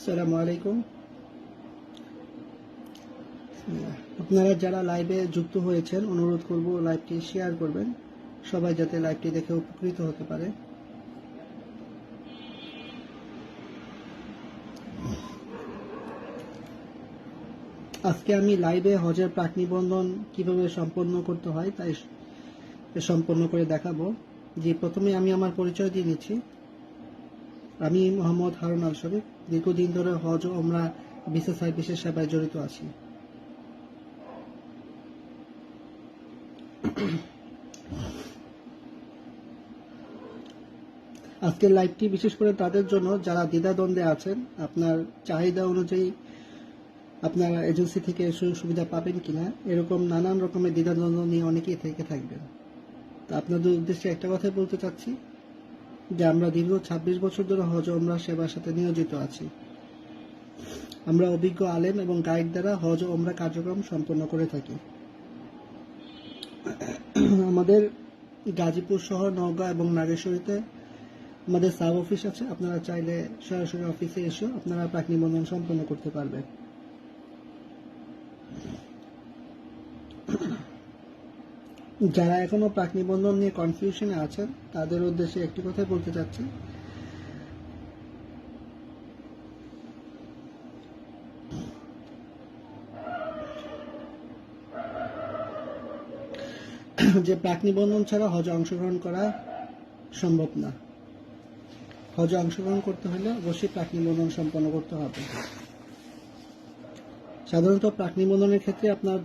আসসালামু আলাইকুম। আপনারা যারা লাইভে যুক্ত হয়েছেন অনুরোধ করব লাইভটি শেয়ার করবেন, সবাই যাতে লাইভটি দেখে উপকৃত হতে পারে। আজকে আমি লাইভে হজের প্রাক নিবন্ধন কিভাবে সম্পন্ন করতে হয় তাই সম্পন্ন করে দেখাবো। যে প্রথমে আমি আমার পরিচয় দিয়ে নিচ্ছি। আমি মোহাম্মদ হারুন আল শরীফ, দীর্ঘদিন ধরে হজ ও ওমরা ভিসা সার্ভিসের সেবায় জড়িত আছি। আজকের লাইভটি বিশেষ করে তাদের জন্য যারা দ্বিধাদ্বন্দ্বে আছেন, আপনার চাহিদা অনুযায়ী আপনারা এজেন্সি থেকে সুযোগ সুবিধা পাবেন কিনা, এরকম নানান রকমের দ্বিধাদ্বন্দ্ব নিয়ে অনেকেই থেকে থাকবেন। তা আপনাদের উদ্দেশ্যে একটা কথাই বলতে চাচ্ছি যে আমরা দীর্ঘ 26 বছর ধরে হজ ওমরা সেবার সাথে নিয়োজিত আছি। আমরা অভিজ্ঞ আলেম এবং গাইড দ্বারা হজ ওমরা কার্যক্রম সম্পন্ন করে থাকি। আমাদের গাজীপুর শহর, নওগাঁ এবং নাগেশ্বরীতে আমাদের সাব অফিস আছে। আপনারা চাইলে সরাসরি অফিসে এসে আপনারা প্রাক নিবন্ধন সম্পন্ন করতে পারবেন। যারা এখনো প্রাক নিবন্ধন নিয়ে কনফিউশনে আছেন তাদের উদ্দেশ্যে একটি কথাই বলতে চাচ্ছি, যে প্রাক নিবন্ধন ছাড়া হজে অংশগ্রহণ করা সম্ভব না। হজে অংশগ্রহণ করতে হলে অবশ্যই প্রাক নিবন্ধন সম্পন্ন করতে হবে। সাধারণত প্রাক নিবন্ধনের ক্ষেত্রে আপনার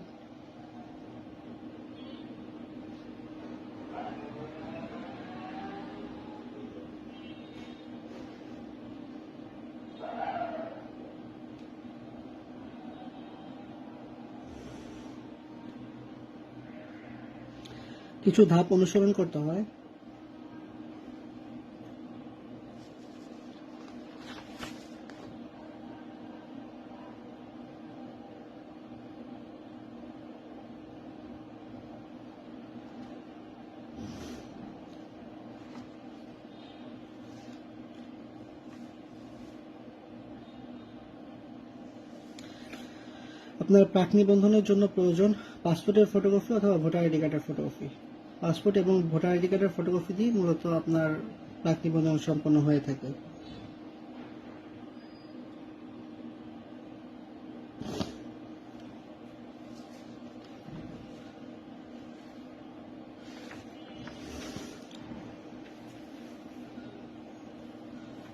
কিছু ধাপ অনুসরণ করতে হয়। আপনার প্রাক নিবন্ধনের জন্য প্রয়োজন পাসপোর্টের ফটোকপি অথবা ভোটার আইডি কার্ডের ফটোকপি। পাসপোর্ট এবং ভোটার আইডি কার্ডের ফটোকপি দিয়ে মূলত আপনার প্রাক নিবন্ধন সম্পন্ন হয়ে থাকে।